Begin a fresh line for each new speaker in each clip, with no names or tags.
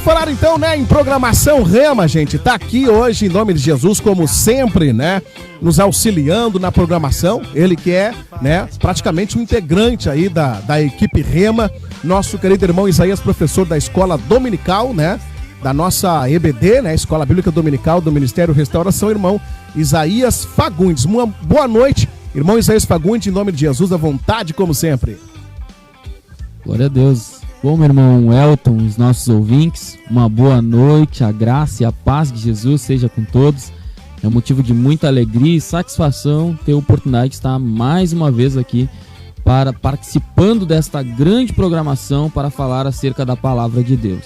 falar então, né, em programação Rema, gente, tá aqui hoje em nome de Jesus, como sempre, né, nos auxiliando na programação, ele que é, né, praticamente um integrante aí da equipe Rema, nosso querido irmão Isaías, professor da escola dominical, né, da nossa EBD, né, Escola Bíblica Dominical do Ministério Restauração, irmão Isaías Fagundes. Uma boa noite, irmão Isaías Fagundes, em nome de Jesus, à vontade, como sempre.
Glória a Deus. Bom, meu irmão Elton, os nossos ouvintes, uma boa noite, a graça e a paz de Jesus seja com todos. É um motivo de muita alegria e satisfação ter a oportunidade de estar mais uma vez aqui participando desta grande programação para falar acerca da palavra de Deus.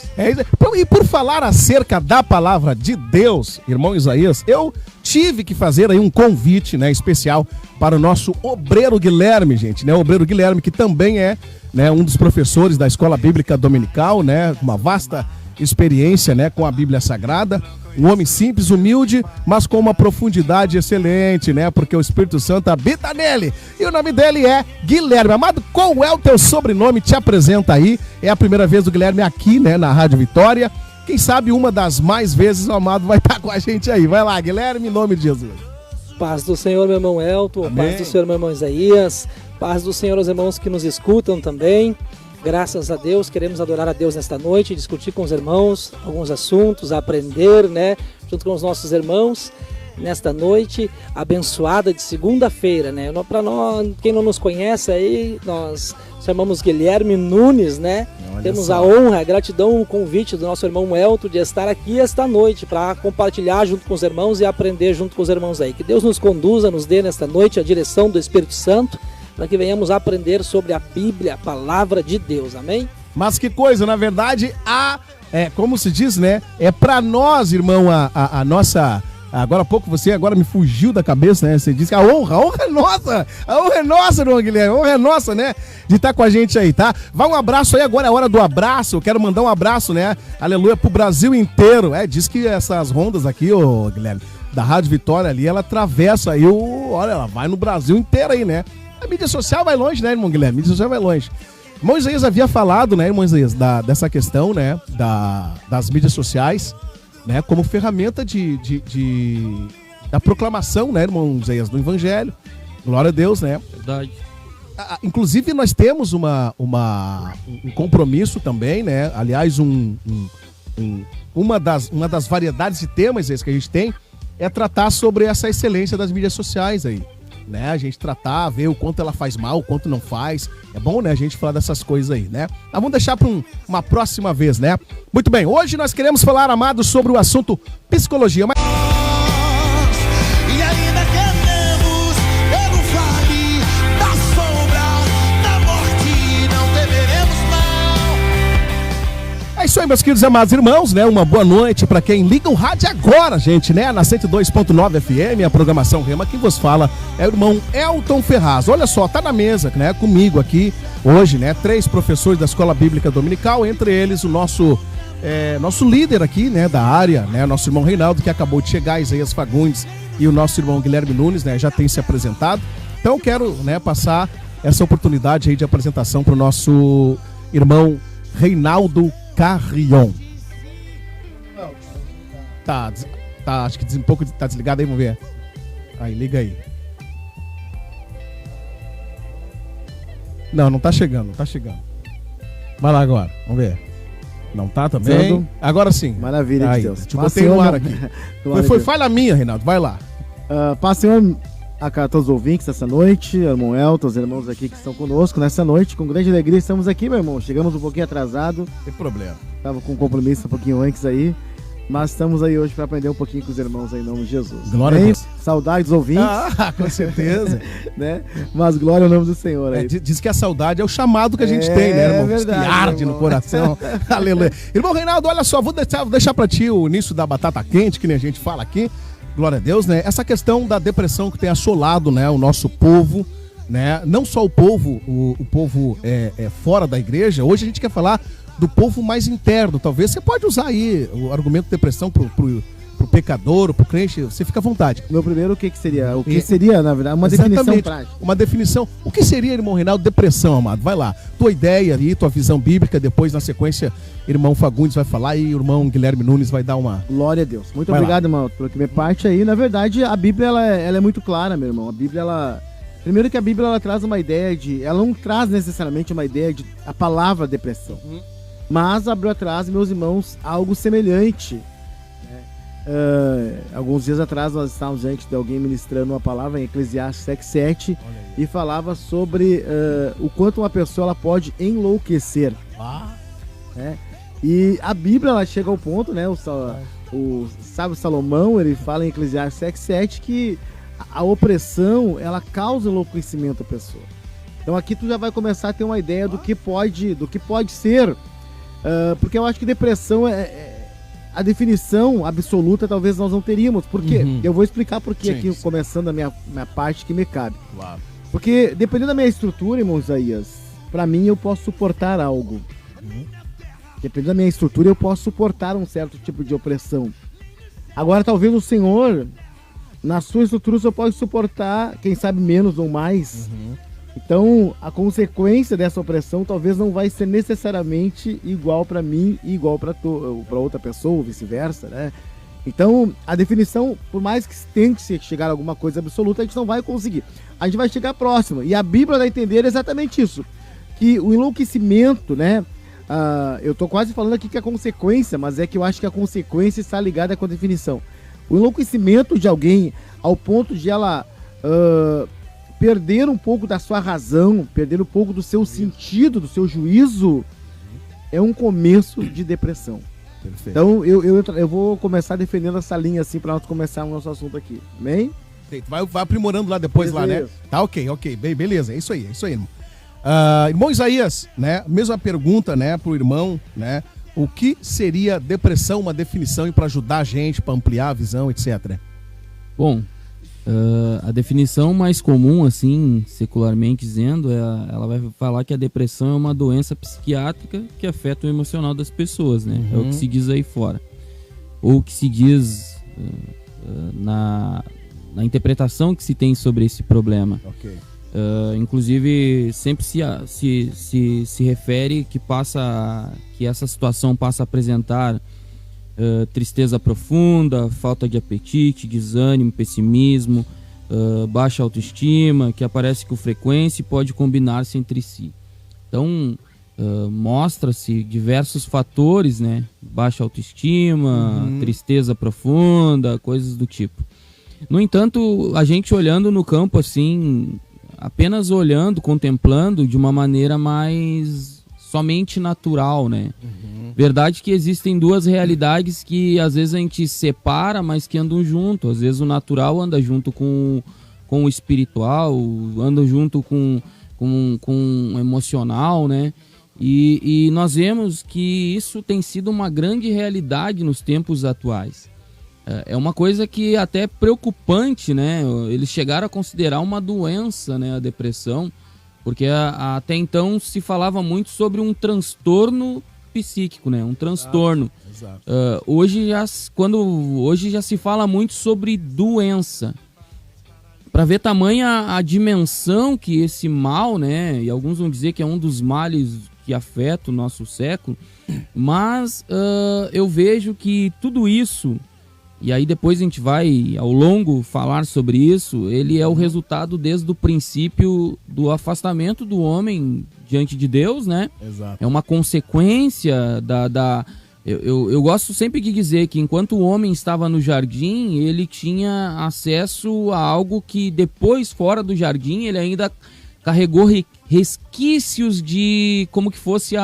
E por falar acerca da palavra de Deus, irmão Isaías, eu tive que fazer aí um convite, né, especial para o nosso obreiro Guilherme, gente, né, o obreiro Guilherme, que também é, né, um dos professores da Escola Bíblica Dominical, né, uma vasta experiência, né, com a Bíblia Sagrada, um homem simples, humilde, mas com uma profundidade excelente, né, porque o Espírito Santo habita nele, e o nome dele é Guilherme. Amado, qual é o teu sobrenome? Te apresenta aí, é a primeira vez do Guilherme aqui, né, na Rádio Vitória, quem sabe uma das mais vezes o amado vai estar com a gente aí. Vai lá, Guilherme, em nome de Jesus.
Paz do Senhor, meu irmão Elton. Amém. Paz do Senhor, meu irmão Isaías, paz do Senhor aos irmãos que nos escutam também. Graças a Deus, queremos adorar a Deus nesta noite, discutir com os irmãos alguns assuntos, aprender, né, junto com os nossos irmãos, nesta noite abençoada de segunda-feira, né. Para nós, quem não nos conhece aí, nós chamamos Guilherme Nunes, né. Olha, temos só a honra, a gratidão, o convite do nosso irmão Elton de estar aqui esta noite para compartilhar junto com os irmãos e aprender junto com os irmãos aí. Que Deus nos conduza, nos dê nesta noite a direção do Espírito Santo, para que venhamos aprender sobre a Bíblia, a palavra de Deus, amém?
Mas que coisa, na verdade, como se diz, né, é para nós, irmão, a nossa, agora há pouco você agora me fugiu da cabeça, né, você disse que a honra é nossa, irmão Guilherme, a honra é nossa, né, de estar com a gente aí, tá? Vai um abraço aí, agora é a hora do abraço, eu quero mandar um abraço, né, aleluia, pro Brasil inteiro, diz que essas rondas aqui, ô Guilherme, da Rádio Vitória ali, ela atravessa aí, olha, ela vai no Brasil inteiro aí, né? A mídia social vai longe, né, irmão Guilherme? A mídia social vai longe. Irmão Isaías havia falado, né, irmão Isaías, dessa questão, né, das mídias sociais, né, como ferramenta da proclamação, né, irmão Isaías, do Evangelho. Glória a Deus, né?
Verdade.
Inclusive, nós temos um compromisso também, né, aliás, uma das variedades de temas que a gente tem é tratar sobre essa excelência das mídias sociais aí. Né, a gente tratar, ver o quanto ela faz mal, o quanto não faz. É bom, né, a gente falar dessas coisas aí, né? Mas vamos deixar para uma próxima vez, né? Muito bem, hoje nós queremos falar, amados, sobre o assunto psicologia.
E ainda queremos ver o vale da sombra da morte, não temeremos mal.
É isso aí, meus queridos e amados irmãos, né? Uma boa noite para quem liga o rádio agora, gente, né? Na 102.9 FM, a programação Rema. Quem vos fala é o irmão Elton Ferraz. Olha só, tá na mesa, né? Comigo aqui hoje, né? 3 professores da Escola Bíblica Dominical, entre eles o nosso líder aqui, né? Da área, né? Nosso irmão Reinaldo, que acabou de chegar, Isaías Fagundes, e o nosso irmão Guilherme Nunes, né? Já tem se apresentado. Então eu quero, né, passar essa oportunidade aí de apresentação para o nosso irmão Reinaldo Carrion. Tá, acho que um pouco tá desligado aí, vamos ver. Aí, liga aí. Não tá chegando. Vai lá agora, vamos ver. Não tá também?
Tudo.
Agora sim.
Maravilha,
aí,
de Deus.
Te botei no ar aqui. Foi falha minha, Reinaldo, vai lá.
Paz, Senhor, a todos os ouvintes essa noite, irmão Elton, os irmãos aqui que estão conosco nessa noite, com grande alegria estamos aqui, meu irmão. Chegamos um pouquinho atrasado.
Tem problema.
Tava com um compromisso um pouquinho antes aí, mas estamos aí hoje para aprender um pouquinho com os irmãos aí, em nome de Jesus.
Glória a Deus.
Saudade dos ouvintes.
Com certeza.
Né? Mas glória ao nome do Senhor aí.
Diz que a saudade é o chamado que a gente tem, né, irmão?
Verdade,
que arde no coração. Aleluia. Irmão Reinaldo, olha só, vou deixar para ti o início da batata quente, que nem a gente fala aqui. Glória a Deus, né? Essa questão da depressão que tem assolado, né, o nosso povo, né? Não só o povo, o povo fora da igreja. Hoje a gente quer falar do povo mais interno, talvez. Você pode usar aí o argumento de depressão pro pro pecador, pro crente, você fica à vontade.
Meu primeiro, o que seria? O que
E-
seria, na verdade, uma
Exatamente.
definição prática.
Uma definição. O que seria, irmão Reinaldo, depressão, amado? Vai lá. Tua ideia ali, tua visão bíblica, depois, na sequência, irmão Fagundes vai falar e o irmão Guilherme Nunes vai dar uma...
Glória a Deus. Muito
Vai
obrigado, irmão, pelo que me parte aí. Na verdade, a Bíblia, ela é muito clara, meu irmão. A Bíblia, ela... Primeiro que a Bíblia, ela traz uma ideia de... Ela não traz necessariamente uma ideia de... A palavra depressão. Mas a Bíblia traz, meus irmãos, algo semelhante. Alguns dias atrás, nós estávamos diante de alguém ministrando uma palavra em Eclesiastes 7 e falava sobre o quanto uma pessoa ela pode enlouquecer. Né? E a Bíblia, ela chega ao ponto, né? O sábio Salomão, ele fala em Eclesiastes 7 que a opressão, ela causa enlouquecimento à pessoa. Então aqui tu já vai começar a ter uma ideia do que pode ser, porque eu acho que depressão a definição absoluta talvez nós não teríamos. Por quê? Eu vou explicar por quê aqui, começando a minha parte que me cabe.
Claro.
Porque dependendo da minha estrutura, irmão Isaías, pra mim eu posso suportar algo. Dependendo da minha estrutura, eu posso suportar um certo tipo de opressão. Agora, talvez o Senhor, na sua estrutura, você pode suportar, quem sabe, menos ou mais. Então, a consequência dessa opressão talvez não vai ser necessariamente igual para mim e igual para outra pessoa, ou vice-versa, né? Então, a definição, por mais que tente chegar a alguma coisa absoluta, a gente não vai conseguir. A gente vai chegar próximo. E a Bíblia dá a entender exatamente isso. Que o enlouquecimento, né? Eu tô quase falando aqui que é consequência, mas é que eu acho que a consequência está ligada com a definição. O enlouquecimento de alguém ao ponto de ela perder um pouco da sua razão, perder um pouco do seu sentido, do seu juízo, é um começo de depressão.
Perfeito.
Então eu vou começar defendendo essa linha assim para nós começarmos o nosso assunto aqui. Amém?
Vai aprimorando lá depois, lá, né?
Isso.
Tá, ok. Beleza, é isso aí, irmão. Irmão Isaías, né? Mesma pergunta, né, pro irmão, né? O que seria depressão, uma definição e para ajudar a gente, para ampliar a visão, etc.
Bom, a definição mais comum, assim, secularmente dizendo, ela vai falar que a depressão é uma doença psiquiátrica que afeta o emocional das pessoas, né? É o que se diz aí fora. Ou o que se diz na interpretação que se tem sobre esse problema.
Ok.
Inclusive, sempre se refere que essa situação passa a apresentar tristeza profunda, falta de apetite, desânimo, pessimismo, baixa autoestima, que aparece com frequência e pode combinar-se entre si. Então, mostra-se diversos fatores, né? Baixa autoestima, tristeza profunda, coisas do tipo. No entanto, a gente olhando no campo assim, apenas olhando, contemplando de uma maneira mais somente natural, né? Verdade que existem duas realidades que às vezes a gente separa, mas que andam junto. Às vezes o natural anda junto com o espiritual, anda junto com o emocional, né? E nós vemos que isso tem sido uma grande realidade nos tempos atuais. É uma coisa que até é preocupante, né? Eles chegaram a considerar uma doença, né? A depressão, porque até então se falava muito sobre um transtorno psíquico, né? Um transtorno.
Exato.
Hoje já se fala muito sobre doença. Para ver tamanha a dimensão que esse mal, né? E alguns vão dizer que é um dos males que afeta o nosso século, mas eu vejo que tudo isso, e aí depois a gente vai ao longo falar sobre isso, ele é o resultado desde o princípio do afastamento do homem diante de Deus, né?
Exato.
É uma consequência eu gosto sempre de dizer que enquanto o homem estava no jardim, ele tinha acesso a algo que depois, fora do jardim, ele ainda carregou resquícios de como que fosse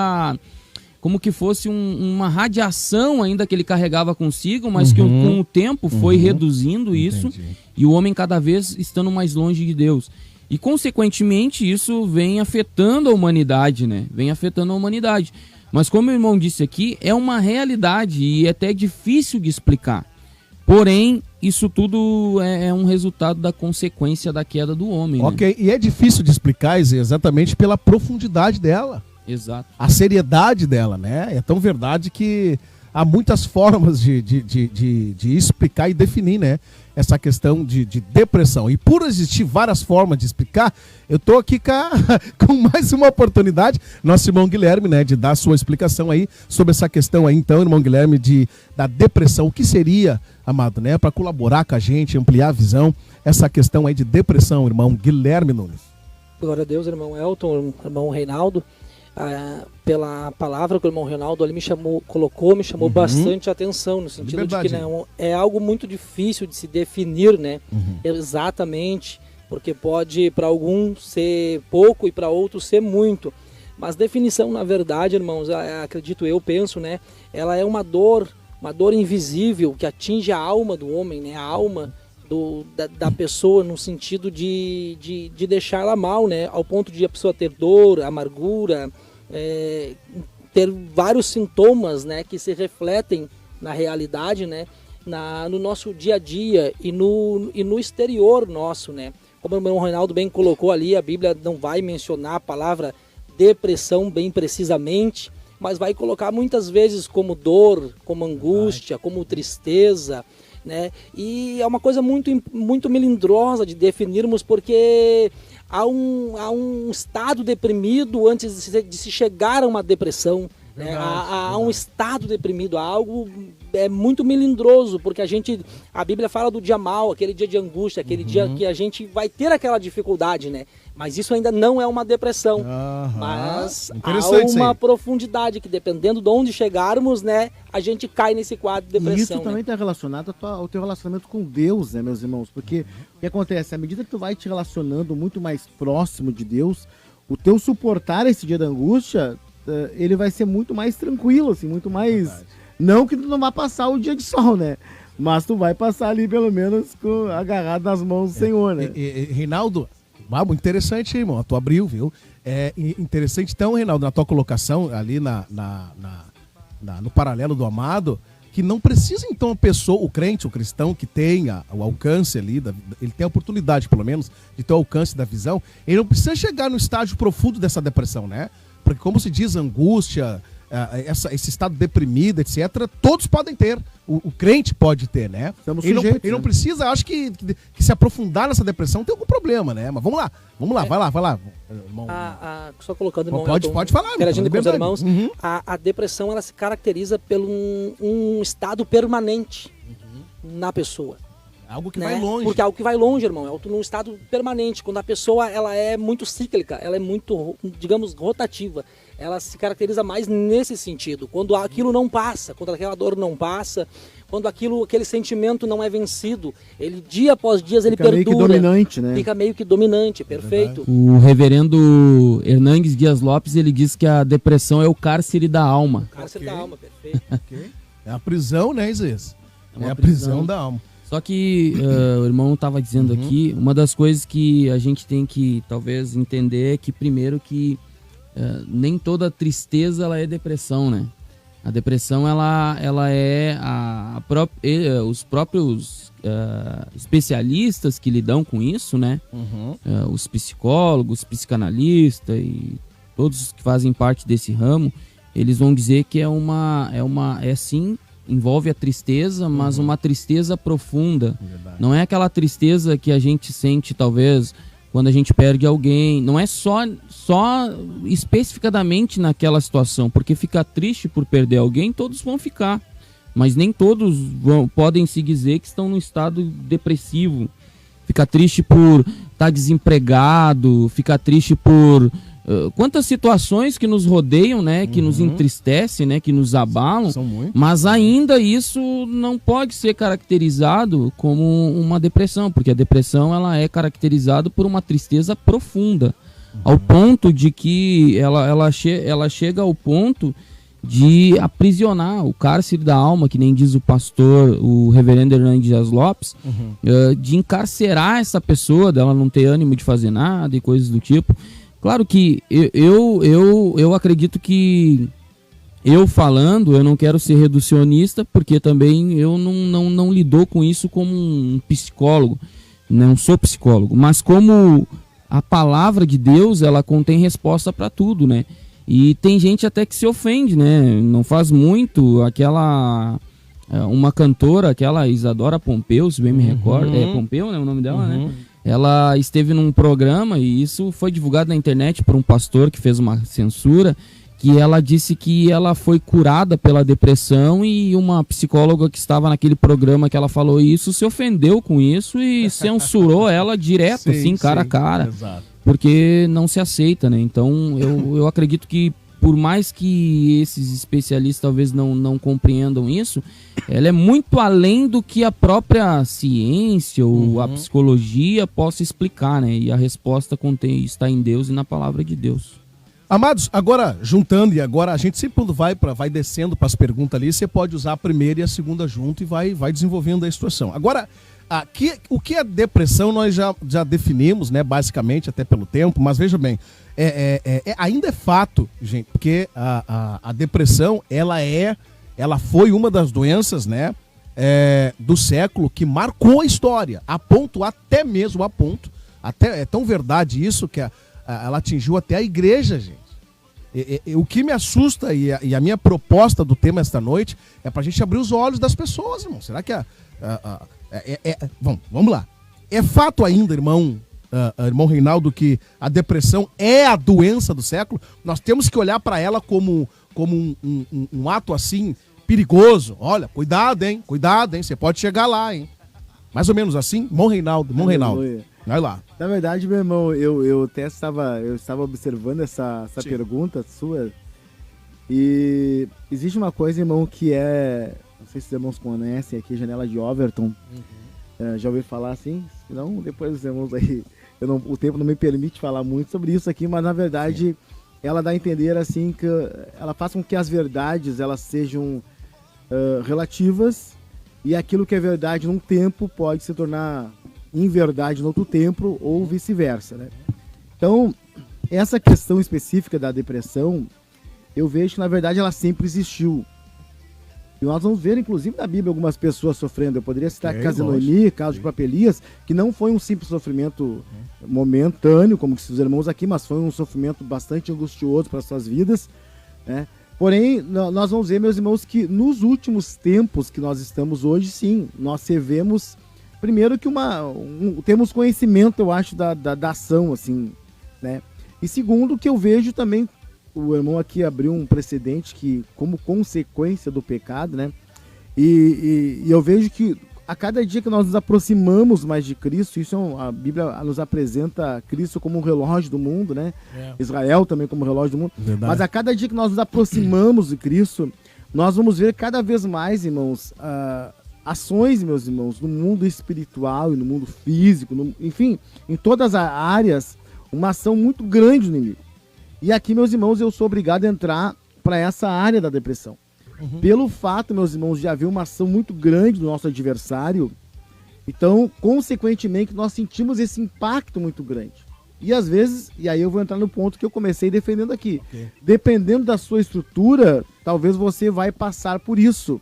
uma radiação ainda que ele carregava consigo, mas que com o tempo foi reduzindo isso.
Entendi.
E o homem cada vez estando mais longe de Deus. E consequentemente isso vem afetando a humanidade, né? Vem afetando a humanidade. Mas como o irmão disse aqui, é uma realidade e é até difícil de explicar. Porém, isso tudo é um resultado da consequência da queda do homem.
Ok,
né?
e é difícil de explicar exatamente pela profundidade dela.
Exato.
A seriedade dela, né? É tão verdade que há muitas formas de explicar e definir, né, essa questão de depressão. E por existir várias formas de explicar, eu tô aqui com mais uma oportunidade, nosso irmão Guilherme, né, de dar a sua explicação aí sobre essa questão aí, então, irmão Guilherme, da depressão. O que seria, amado, né, para colaborar com a gente, ampliar a visão, essa questão aí de depressão, irmão Guilherme Nunes.
Glória a Deus, irmão Elton, irmão Reinaldo. Pela palavra que o irmão Reinaldo ali me chamou bastante atenção, no sentido de que, né, é algo muito difícil de se definir, né, exatamente, porque pode para alguns ser pouco e para outros ser muito, mas definição, na verdade, irmãos, acredito eu, penso, né, ela é uma dor invisível que atinge a alma do homem, né, a alma da pessoa, no sentido de deixá-la mal, né, ao ponto de a pessoa ter dor, amargura, ter vários sintomas, né, que se refletem na realidade, né, no nosso dia a dia e no exterior nosso, né. Como o irmão Reinaldo bem colocou ali, a Bíblia não vai mencionar a palavra depressão bem precisamente, mas vai colocar muitas vezes como dor, como angústia, como tristeza, né? E é uma coisa muito, muito melindrosa de definirmos, porque há um estado deprimido antes de se chegar a uma depressão. Né? Há um estado deprimido, há algo muito melindroso, porque a Bíblia fala do dia mau, aquele dia de angústia, aquele dia que a gente vai ter aquela dificuldade, né? Mas isso ainda não é uma depressão, mas há uma profundidade que, dependendo de onde chegarmos, né, a gente cai nesse quadro de depressão.
E isso também está relacionado ao teu relacionamento com Deus, né, meus irmãos? Porque o que acontece, à medida que tu vai te relacionando muito mais próximo de Deus, o teu suportar esse dia da angústia, ele vai ser muito mais tranquilo, assim, muito mais... Não que tu não vá passar o dia de sol, né? Mas tu vai passar ali, pelo menos, agarrado nas mãos do Senhor, né?
Reinaldo, muito interessante, irmão. Tu abriu, viu? É interessante, então, Reinaldo, na tua colocação ali no paralelo do amado, que não precisa, então, a pessoa, o crente, o cristão que tenha o alcance ali, ele tem a oportunidade, pelo menos, de ter o alcance da visão, ele não precisa chegar no estágio profundo dessa depressão, né? Porque, como se diz, angústia, esse estado deprimido, etc., todos podem ter. O crente pode ter, né? Ele não precisa, acho que se aprofundar nessa depressão tem algum problema, né? Mas vamos lá, vai lá. Irmão.
Só colocando, irmão,
pode falar.
Interagindo com os irmãos, a depressão, ela se caracteriza por um estado permanente na pessoa.
Algo que vai longe.
Porque é algo que vai longe, irmão. É num estado permanente. Quando a pessoa ela é muito cíclica, ela é muito, digamos, rotativa. Ela se caracteriza mais nesse sentido. Quando aquilo não passa, quando aquela dor não passa, quando aquele sentimento não é vencido, ele dia após dia ele perdura. Fica meio que dominante, né? Fica meio que dominante, perfeito.
O reverendo Hernandes Dias Lopes, ele diz que a depressão é o cárcere da alma.
O cárcere da alma, perfeito.
É a prisão, né, Isaías? É a prisão da alma.
Só que o irmão estava dizendo aqui, uma das coisas que a gente tem que talvez entender é que, primeiro, que nem toda tristeza ela é depressão, né? A depressão ela é os próprios especialistas que lidam com isso, né? Os psicólogos, psicanalistas e todos que fazem parte desse ramo, eles vão dizer que sim, envolve a tristeza, mas uma tristeza profunda. Verdade. Não é aquela tristeza que a gente sente, talvez, quando a gente perde alguém. Não é só especificadamente naquela situação, porque ficar triste por perder alguém, todos vão ficar. Mas nem todos podem se dizer que estão num estado depressivo. Ficar triste por estar desempregado, ficar triste por... quantas situações que nos rodeiam, né, que nos entristecem, né, que nos abalam, mas ainda isso não pode ser caracterizado como uma depressão, porque a depressão ela é caracterizada por uma tristeza profunda, ao ponto de que ela chega ao ponto de aprisionar o cárcere da alma, que nem diz o pastor, o reverendo Hernandes Dias Lopes, de encarcerar essa pessoa, dela não ter ânimo de fazer nada e coisas do tipo. Claro que eu acredito que eu não quero ser reducionista, porque também eu não lido com isso como um psicólogo, não sou psicólogo, mas como a palavra de Deus, ela contém resposta para tudo, né? E tem gente até que se ofende, né? Não faz muito, uma cantora, aquela Isadora Pompeu, se bem me recordo, é Pompeu, né, o nome dela, né? Ela esteve num programa e isso foi divulgado na internet por um pastor que fez uma censura, que ela disse que ela foi curada pela depressão e uma psicóloga que estava naquele programa que ela falou isso se ofendeu com isso e censurou ela direto, assim, cara a cara.
Exato.
Porque não se aceita, né? Então eu acredito que por mais que esses especialistas talvez não compreendam isso, ela é muito além do que a própria ciência ou a psicologia possa explicar, né? E a resposta está em Deus e na palavra de Deus.
Amados, agora juntando, e agora a gente sempre vai descendo para as perguntas ali, você pode usar a primeira e a segunda junto e vai desenvolvendo a situação. Agora, o que é depressão nós já definimos, né, basicamente, até pelo tempo, mas veja bem, ainda é fato, gente, porque a depressão, ela foi uma das doenças, né, do século que marcou a história, até é tão verdade isso que ela atingiu até a igreja, gente. O que me assusta e a minha proposta do tema esta noite é pra gente abrir os olhos das pessoas, irmão. Será que vamos lá. É fato ainda, irmão Reinaldo, que a depressão é a doença do século? Nós temos que olhar para ela como um ato assim perigoso. Olha, cuidado, hein? Você pode chegar lá, hein? Mais ou menos assim, irmão Reinaldo. Vai lá.
Na verdade, meu irmão, eu até estava observando essa pergunta sua. E existe uma coisa, irmão, que não sei se os irmãos conhecem aqui, Janela de Overton. Já ouvi falar assim? Senão, depois os irmãos aí... o tempo não me permite falar muito sobre isso aqui, mas na verdade ela dá a entender assim que ela faz com que as verdades elas sejam relativas e aquilo que é verdade num tempo pode se tornar inverdade no outro tempo ou vice-versa, né? Então, essa questão específica da depressão, eu vejo que na verdade ela sempre existiu. E nós vamos ver, inclusive, na Bíblia, algumas pessoas sofrendo. Eu poderia citar caso de Noemi, caso de Papelias, que não foi um simples sofrimento momentâneo, como os irmãos aqui, mas foi um sofrimento bastante angustioso para as suas vidas, né? Porém, nós vamos ver, meus irmãos, que nos últimos tempos que nós estamos hoje, sim, nós vemos, primeiro que temos conhecimento, eu acho, da ação, assim, né? E segundo, que eu vejo também, o irmão aqui abriu um precedente que, como consequência do pecado, né? E eu vejo que a cada dia que nós nos aproximamos mais de Cristo, a Bíblia nos apresenta Cristo como um relógio do mundo, né? Israel também como relógio do mundo. Verdade. Mas a cada dia que nós nos aproximamos de Cristo, nós vamos ver cada vez mais, irmãos, ações, meus irmãos, no mundo espiritual e no mundo físico, enfim, em todas as áreas, uma ação muito grande no inimigo. E aqui, meus irmãos, eu sou obrigado a entrar para essa área da depressão. Pelo fato, meus irmãos, de haver uma ação muito grande do nosso adversário, então, consequentemente, nós sentimos esse impacto muito grande. E às vezes, e aí eu vou entrar no ponto que eu comecei defendendo aqui, dependendo da sua estrutura, talvez você vai passar por isso.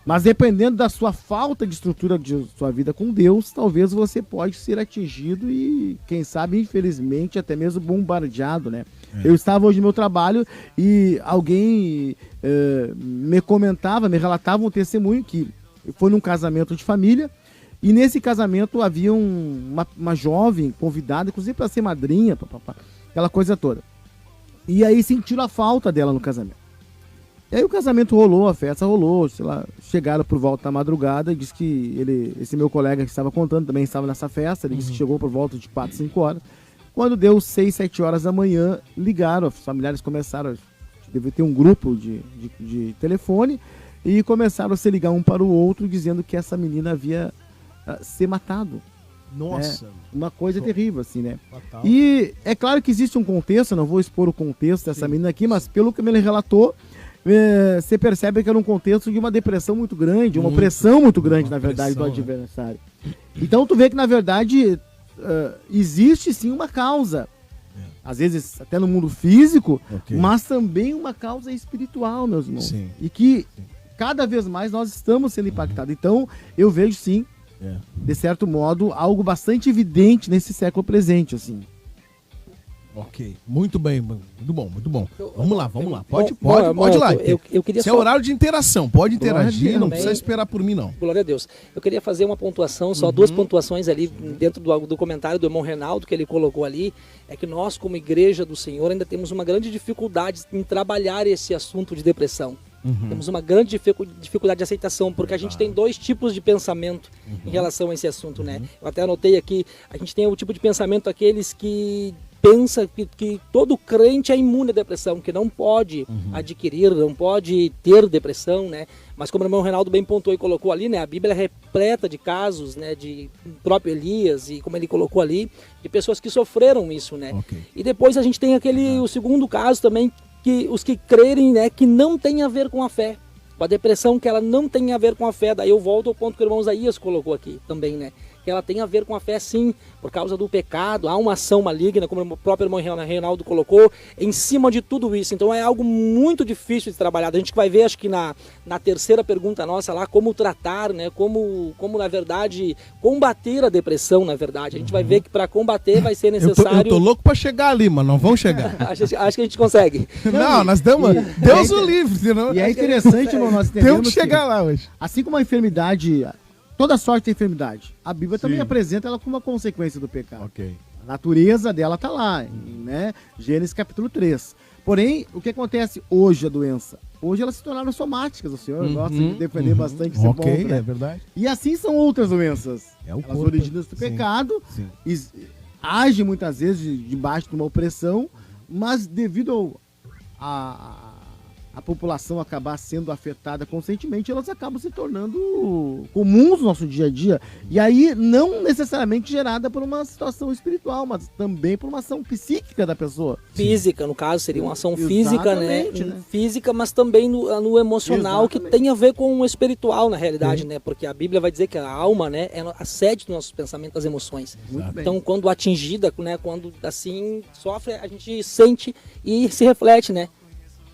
Mas dependendo da sua falta de estrutura de sua vida com Deus, talvez você pode ser atingido e, quem sabe, infelizmente, até mesmo bombardeado, né? Eu estava hoje no meu trabalho e alguém me relatava um testemunho que foi num casamento de família e nesse casamento havia uma jovem convidada, inclusive para ser madrinha, aquela coisa toda. E aí sentiram a falta dela no casamento. E aí o casamento rolou, a festa rolou, sei lá, chegaram por volta da madrugada, disse que esse meu colega que estava contando também estava nessa festa, ele disse que chegou por volta de 4, 5 horas. Quando deu 6, 7 horas da manhã, ligaram, os familiares começaram, deve ter um grupo de telefone, e começaram a se ligar um para o outro, dizendo que essa menina havia se matado.
Nossa!
Uma coisa terrível, assim, né? Fatal. E é claro que existe um contexto, eu não vou expor o contexto dessa menina aqui, mas pelo que ele relatou, você percebe que era um contexto de uma depressão muito grande, uma opressão muito grande, na verdade, do adversário. Então tu vê que, na verdade, existe sim uma causa. Às vezes até no mundo físico, mas também uma causa espiritual, meus irmãos. Sim. E que cada vez mais nós estamos sendo impactados. Então eu vejo sim, de certo modo, algo bastante evidente nesse século presente, assim.
Ok, muito bem, muito bom, muito bom. Vamos lá. Pode
Bom,
lá.
eu queria
Esse é horário de interação, pode interagir, não
também.
precisa esperar por mim, não.
Glória a Deus. Eu queria fazer uma pontuação, só duas pontuações ali dentro do comentário do irmão Reinaldo que ele colocou ali, é que nós como igreja do Senhor ainda temos uma grande dificuldade em trabalhar esse assunto de depressão. Temos uma grande dificuldade de aceitação, porque a gente tem dois tipos de pensamento em relação a esse assunto, né? Eu até anotei aqui, a gente tem o tipo de pensamento aqueles que pensa que todo crente é imune à depressão, que não pode adquirir, não pode ter depressão, né? Mas como o irmão Reinaldo bem pontuou e colocou ali, né? A Bíblia é repleta de casos, né? De próprio Elias e como ele colocou ali, de pessoas que sofreram isso, né?
Ok.
E depois a gente tem o segundo caso também, que os que crerem, né? Que não tem a ver com a fé. Com a depressão, que ela não tem a ver com a fé. Daí eu volto ao ponto que o irmão Isaías colocou aqui também, né? Que ela tem a ver com a fé sim, por causa do pecado, há uma ação maligna, como o próprio irmão Reinaldo colocou, em cima de tudo isso. Então é algo muito difícil de trabalhar. A gente vai ver, acho que na terceira pergunta nossa lá, como tratar, né? Como na verdade, combater a depressão, na verdade. A gente vai ver que para combater vai ser necessário...
Eu tô louco pra chegar ali, mas não vão chegar.
acho que a gente consegue.
Não, nós damos... Deus o livre, senão...
E é interessante, irmão, nós entendemos
Temos que chegar lá hoje.
assim como a enfermidade, toda sorte tem enfermidade, a Bíblia também apresenta ela como uma consequência do pecado.
Ok.
A natureza dela tá lá, né? Gênesis capítulo 3. Porém, o que acontece hoje, a doença? Hoje elas se tornaram somáticas, o senhor gosta de defender bastante esse ponto, né?
É verdade.
E assim são outras doenças.
É o
Elas
corpo.
originam do
Sim,
pecado,
sim.
agem muitas vezes debaixo de uma opressão, mas devido a população acabar sendo afetada conscientemente, elas acabam se tornando comuns no nosso dia a dia. E aí, não necessariamente gerada por uma situação espiritual, mas também por uma ação psíquica da pessoa.
Física, no caso, seria uma ação física, né?
Exatamente, né?
Física, mas também no emocional, que
Exatamente.
tem a ver com o espiritual, na realidade, né? Porque a Bíblia vai dizer que a alma, né, é a sede dos nossos pensamentos, das emoções.
Muito bem.
Então, quando atingida, né, quando assim sofre, a gente sente e se reflete, né?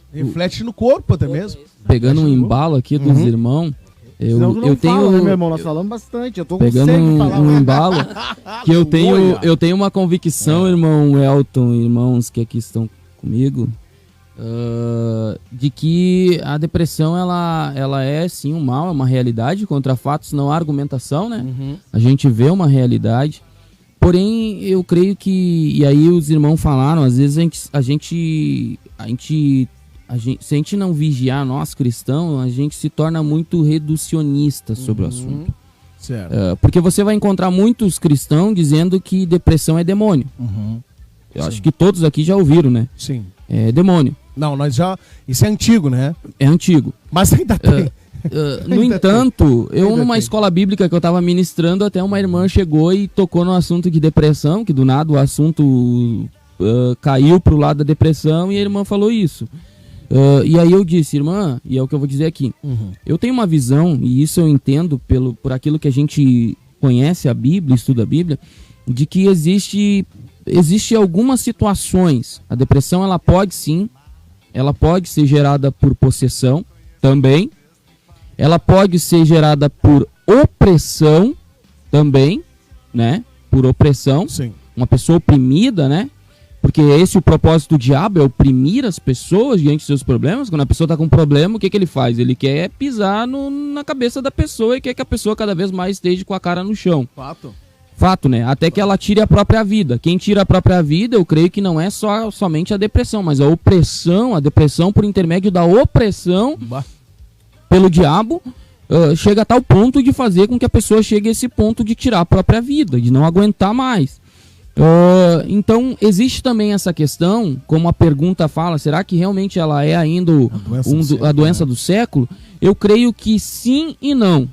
Reflete no corpo até mesmo.
Pegando um embalo aqui dos irmãos,
Senão tu não
eu tenho...
fala, né, meu irmão? Nós falamos bastante. Eu tô com
Pegando
sede de falar.
um embalo, que eu tenho uma convicção, irmão Elton, irmãos que aqui estão comigo, de que a depressão ela é sim um mal, é uma realidade, contra fatos não há argumentação, né? A gente vê uma realidade, porém eu creio que, e aí os irmãos falaram, às vezes a gente se a gente não vigiar, nós cristãos, a gente se torna muito reducionista sobre o assunto.
Certo.
Porque você vai encontrar muitos cristãos dizendo que depressão é demônio. Eu acho que todos aqui já ouviram, né?
Sim.
É demônio.
Não, nós já... Isso é antigo, né?
É antigo.
Mas ainda tem.
No entanto, numa escola bíblica que eu estava ministrando, até uma irmã chegou e tocou no assunto de depressão, que do nada o assunto caiu pro lado da depressão, e a irmã falou isso. E aí eu disse, irmã, e é o que eu vou dizer aqui, eu tenho uma visão, e isso eu entendo por aquilo que a gente conhece a Bíblia, estuda a Bíblia, de que existe algumas situações, a depressão ela pode ser gerada por possessão também, ela pode ser gerada por opressão também, né, por opressão,
Sim.
uma pessoa oprimida, né? Porque esse é o propósito do diabo, é oprimir as pessoas diante dos seus problemas. Quando a pessoa está com um problema, o que ele faz? Ele quer pisar na cabeça da pessoa e quer que a pessoa cada vez mais esteja com a cara no chão. Fato, né? Até que ela tire a própria vida. Quem tira a própria vida, eu creio que não é somente a depressão, mas a opressão, a depressão por intermédio da opressão pelo diabo, chega a tal ponto de fazer com que a pessoa chegue a esse ponto de tirar a própria vida, de não aguentar mais. Então, existe também essa questão, como a pergunta fala, será que realmente ela é ainda a doença do século? Eu creio que sim e não.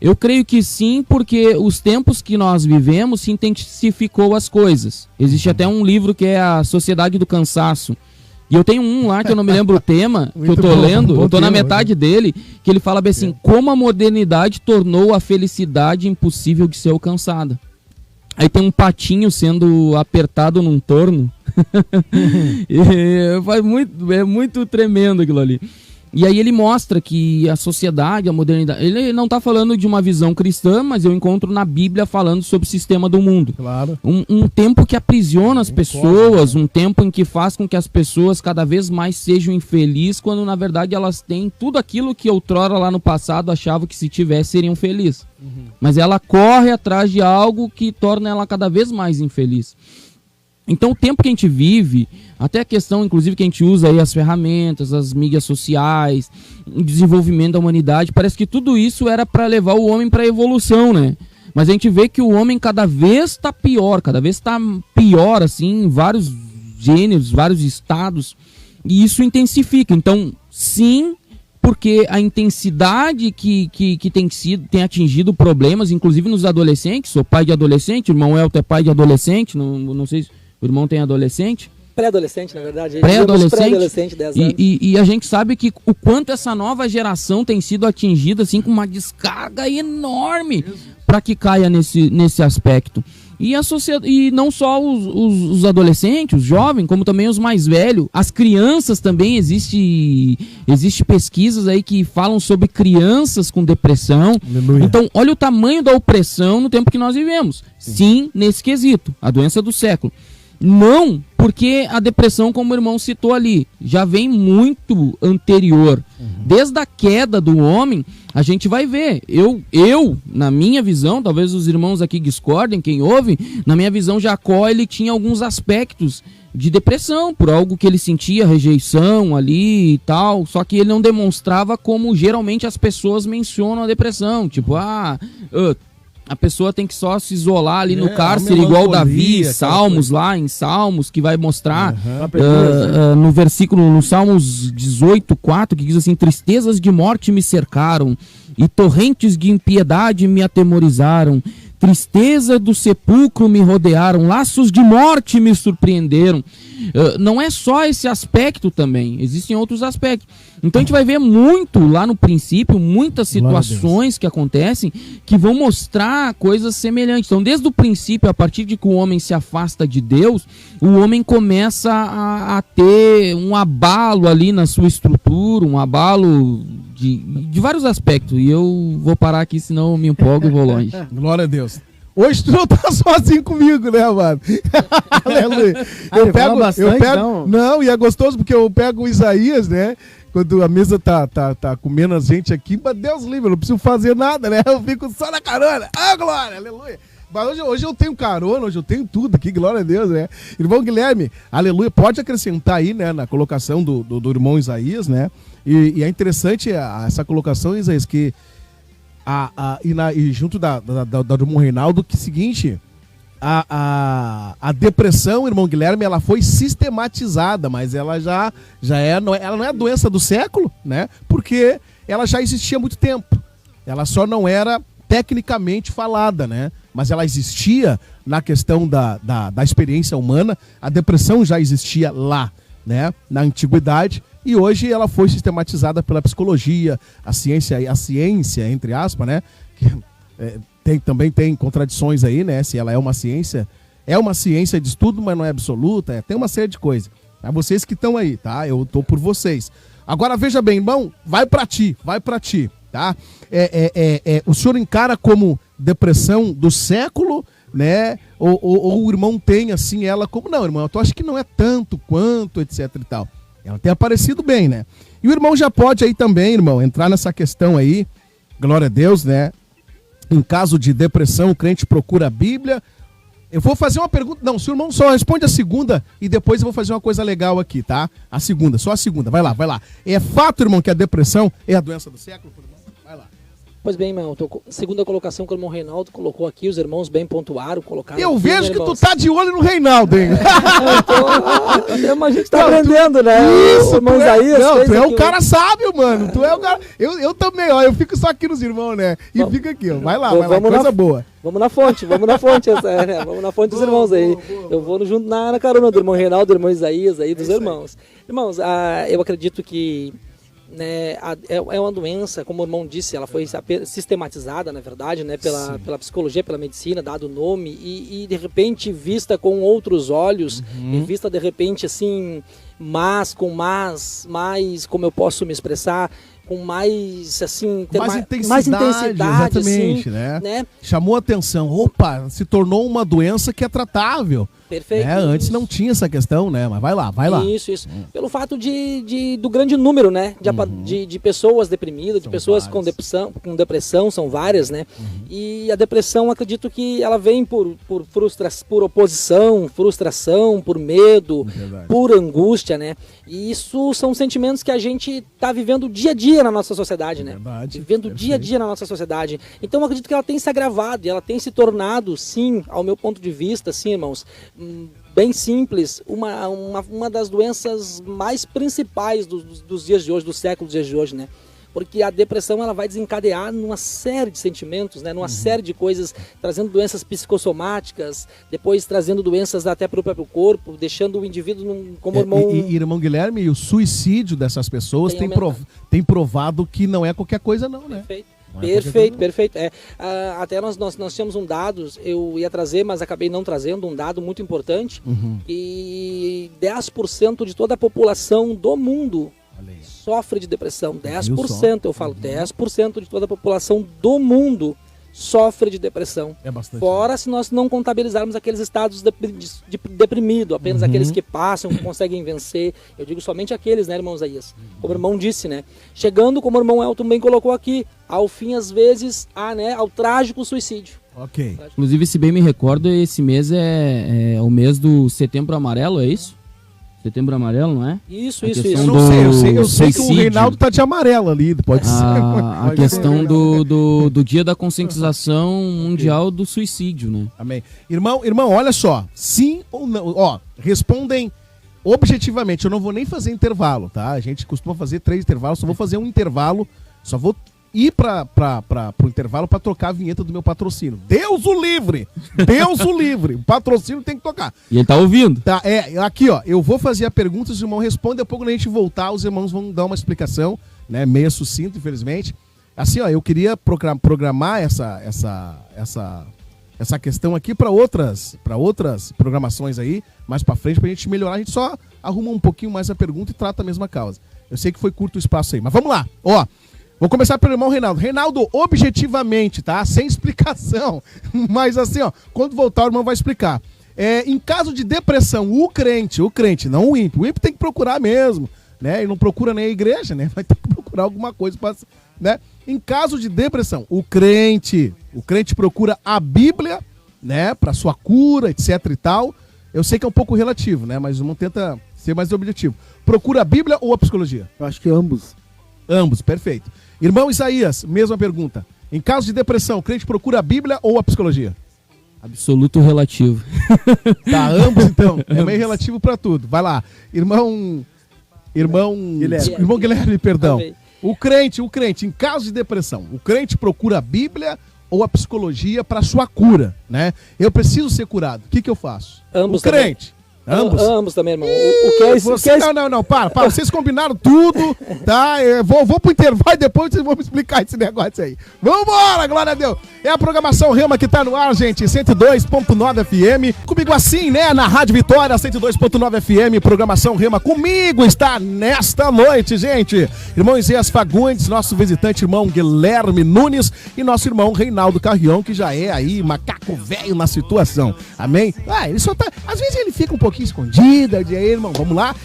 Eu creio que sim, porque os tempos que nós vivemos se intensificou as coisas. Existe até um livro que é a Sociedade do Cansaço. E eu tenho um lá que eu não me lembro o tema, que eu tô lendo, eu tô na metade dele, que ele fala bem assim, como a modernidade tornou a felicidade impossível de ser alcançada. Aí tem um patinho sendo apertado num torno. É muito tremendo aquilo ali. E aí ele mostra que a sociedade, a modernidade... Ele não está falando de uma visão cristã, mas eu encontro na Bíblia falando sobre o sistema do mundo.
Claro.
Um tempo que aprisiona as pessoas, um tempo em que faz com que as pessoas cada vez mais sejam infelizes, quando na verdade elas têm tudo aquilo que outrora lá no passado achavam que se tivesse seriam felizes. Mas ela corre atrás de algo que torna ela cada vez mais infeliz. Então o tempo que a gente vive, até a questão inclusive que a gente usa aí as ferramentas, as mídias sociais, o desenvolvimento da humanidade, parece que tudo isso era para levar o homem para a evolução, né? Mas a gente vê que o homem cada vez está pior, assim, em vários gêneros, vários estados, e isso intensifica. Então, sim, porque a intensidade que tem atingido problemas, inclusive nos adolescentes. Sou pai de adolescente, o irmão Elton é pai de adolescente, não sei se o irmão tem adolescente.
Pré-adolescente, na verdade.
Pré-adolescente,
10 anos.
E a gente sabe que o quanto essa nova geração tem sido atingida assim, com uma descarga enorme para que caia nesse aspecto. E, e não só os adolescentes, os jovens, como também os mais velhos. As crianças também, existe pesquisas aí que falam sobre crianças com depressão.
Aleluia.
Então, olha o tamanho da opressão no tempo que nós vivemos. Sim, nesse quesito, a doença do século. Não, porque a depressão, como o irmão citou ali, já vem muito anterior. Desde a queda do homem, a gente vai ver. Eu, na minha visão, talvez os irmãos aqui discordem, quem ouve, na minha visão, Jacó, ele tinha alguns aspectos de depressão, por algo que ele sentia, rejeição ali e tal, só que ele não demonstrava como geralmente as pessoas mencionam a depressão, tipo, a pessoa tem que só se isolar ali no cárcere, igual Davi, Salmos lá, em Salmos, que vai mostrar no versículo, no Salmos 18:4, que diz assim: tristezas de morte me cercaram e torrentes de impiedade me atemorizaram. Tristeza do sepulcro me rodearam, laços de morte me surpreenderam. Não é só esse aspecto também, existem outros aspectos. Então a gente vai ver muito lá no princípio, muitas situações que acontecem que vão mostrar coisas semelhantes. Então desde o princípio, a partir de que o homem se afasta de Deus, o homem começa a ter um abalo ali na sua estrutura, um abalo de vários aspectos. E eu vou parar aqui, senão eu me empolgo e vou longe.
Glória a Deus. Hoje tu não tá sozinho comigo, né, mano? Aleluia. Eu pego,
então.
Não, e é gostoso porque eu pego o Isaías, né? Quando a mesa tá comendo a gente aqui, mas Deus livre, eu não preciso fazer nada, né? Eu fico só na carona. Ah, glória, aleluia. Mas hoje eu tenho carona, hoje eu tenho tudo aqui, glória a Deus, né? Irmão Guilherme, aleluia, pode acrescentar aí, né, na colocação do irmão Isaías, né? E é interessante essa colocação, Isaías, que e junto da do irmão Reinaldo, que é o seguinte, a depressão, irmão Guilherme, ela foi sistematizada, mas ela ela não é a doença do século, né? Porque ela já existia há muito tempo. Ela só não era tecnicamente falada, né? Mas ela existia na questão da experiência humana. A depressão já existia lá, né? Na antiguidade. E hoje ela foi sistematizada pela psicologia, a ciência, entre aspas, né? Que também tem contradições aí, né? Se ela é uma ciência de estudo, mas não é absoluta. Tem uma série de coisas. É vocês que estão aí, tá? Eu tô por vocês. Agora, veja bem, irmão, vai pra ti, tá? O senhor encara como depressão do século, né? Ou o irmão tem, assim, ela como... Não, irmão, eu acho que não é tanto quanto, etc e tal. Ela tem aparecido bem, né? E o irmão já pode aí também, irmão, entrar nessa questão aí, glória a Deus, né? Em caso de depressão, o crente procura a Bíblia. Eu vou fazer uma pergunta, não, se o irmão só responde a segunda e depois eu vou fazer uma coisa legal aqui, tá? A segunda, só a segunda, vai lá. É fato, irmão, que a depressão é a doença do século? Vai lá.
Pois bem, irmão, segunda colocação que o irmão Reinaldo colocou aqui, os irmãos bem pontuaram, colocaram.
Eu
aqui,
vejo
né,
que
irmãos?
tu tá de olho no Reinaldo, hein?
A gente tá aprendendo, né?
Isso,
o irmão Isaías
não, tu é
aqui
o cara sábio, mano. Tu é o cara. Eu também, ó. Eu fico só aqui nos irmãos, né? E fica aqui, ó. Vai lá, coisa boa.
Vamos na fonte, né? Vamos na fonte dos irmãos aí. Eu vou junto na carona do irmão Reinaldo, do irmão Isaías aí, dos irmãos. Irmãos, eu acredito que, né, é uma doença, como o irmão disse, ela foi sistematizada, na verdade, né, pela psicologia, pela medicina, dado nome, e de repente vista com outros olhos, e vista de repente assim, mas com mais, como eu posso me expressar, com mais, assim, ter mais intensidade,
exatamente,
assim, né?
Chamou a atenção, opa, se tornou uma doença que é tratável.
Perfeito.
Né? Antes não tinha essa questão, né? Mas vai lá.
Isso. Pelo fato do grande número, né? De pessoas deprimidas, de pessoas com depressão, são várias, né? E a depressão, acredito que ela vem por oposição, frustração, por medo, por angústia, né? E isso são sentimentos que a gente está vivendo dia a dia na nossa sociedade, né? Vivendo dia a dia na nossa sociedade. Então, eu acredito que ela tem se agravado e ela tem se tornado, sim, ao meu ponto de vista, sim, irmãos, bem simples, uma das doenças mais principais dos dias de hoje, dos séculos de hoje, né? Porque a depressão ela vai desencadear numa série de sentimentos, né? Numa série de coisas, trazendo doenças psicossomáticas, depois trazendo doenças até para o próprio corpo, deixando o indivíduo como irmão...
Irmão Guilherme, e o suicídio dessas pessoas tem provado que não é qualquer coisa não, né?
Perfeito. Até nós tínhamos um dado, eu ia trazer, mas acabei não trazendo, um dado muito importante, que 10% de toda a população do mundo sofre de depressão. 10%, eu falo, 10% de toda a população do mundo sofre de depressão.
É bastante.
Fora se nós não contabilizarmos aqueles estados de deprimido, apenas aqueles que passam, que conseguem vencer. Eu digo somente aqueles, né, irmão Isaías? Como o irmão disse, né? Chegando, como o irmão Elton bem colocou aqui, ao fim, às vezes, ao trágico suicídio.
Ok.
Inclusive, se bem me recordo, esse mês é o mês do Setembro Amarelo, é isso? Setembro Amarelo, não é?
Isso.
Eu sei que o Reinaldo tá de amarelo ali, pode ser.
A questão do dia da conscientização mundial do suicídio, né?
Amém. Irmão, olha só, sim ou não? Ó, respondem objetivamente, eu não vou nem fazer intervalo, tá? A gente costuma fazer 3 intervalos, só vou fazer um intervalo, só vou ir pro intervalo para trocar a vinheta do meu patrocínio. Deus o livre! O patrocínio tem que tocar.
E ele tá ouvindo.
Tá, aqui ó, eu vou fazer a pergunta, os irmãos respondem, depois quando a gente voltar, os irmãos vão dar uma explicação, né, meio sucinto, infelizmente. Assim ó, eu queria programar essa questão aqui para outras programações aí, mais para frente, pra gente melhorar, a gente só arruma um pouquinho mais a pergunta e trata a mesma causa. Eu sei que foi curto o espaço aí, mas vamos lá, ó. Vou começar pelo irmão Reinaldo. Reinaldo, objetivamente, tá? Sem explicação. Mas assim, ó, quando voltar o irmão vai explicar. Em caso de depressão, o crente, não o ímpio. O ímpio tem que procurar mesmo, né? Ele não procura nem a igreja, né? Vai ter que procurar alguma coisa para, né? Em caso de depressão, o crente procura a Bíblia, né? Para sua cura, etc e tal. Eu sei que é um pouco relativo, né? Mas o irmão tenta ser mais objetivo. Procura a Bíblia ou a psicologia?
Eu acho que ambos.
Ambos, perfeito. Irmão Isaías, mesma pergunta. Em caso de depressão, o crente procura a Bíblia ou a psicologia?
Absoluto relativo.
Tá, ambos então. É meio relativo pra tudo. Vai lá. Irmão Guilherme, perdão. O crente, em caso de depressão, o crente procura a Bíblia ou a psicologia para sua cura, né? Eu preciso ser curado. O que eu faço?
Ambos.
O crente.
Ambos também, irmão.
Não, para. Vocês combinaram tudo, tá? Eu vou pro intervalo e depois vocês vão me explicar esse negócio aí. Vambora, glória a Deus. É a programação Rema que tá no ar, gente, 102.9 FM. Comigo assim, né, na Rádio Vitória, 102.9 FM, programação Rema comigo está nesta noite, gente. Irmão Isaías Fagundes, nosso visitante, irmão Guilherme Nunes e nosso irmão Reinaldo Carrião, que já é aí macaco velho na situação. Amém? Ele só tá, às vezes ele fica um pouquinho escondida, aí, irmão, vamos lá,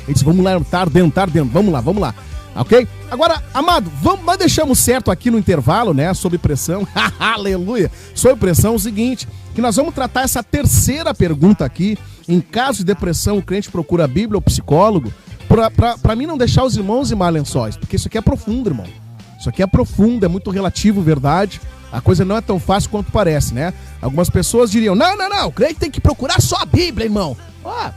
tá dentro, vamos lá, ok? Agora, amado, nós deixamos certo aqui no intervalo, né, sob pressão, aleluia, sob pressão, o seguinte, que nós vamos tratar essa terceira pergunta aqui, em caso de depressão, o crente procura a Bíblia ou psicólogo, pra mim não deixar os irmãos em mais lençóis, porque isso aqui é profundo, irmão, isso aqui é profundo, é muito relativo, verdade. A coisa não é tão fácil quanto parece, né? Algumas pessoas diriam, não, o crente tem que procurar só a Bíblia, irmão.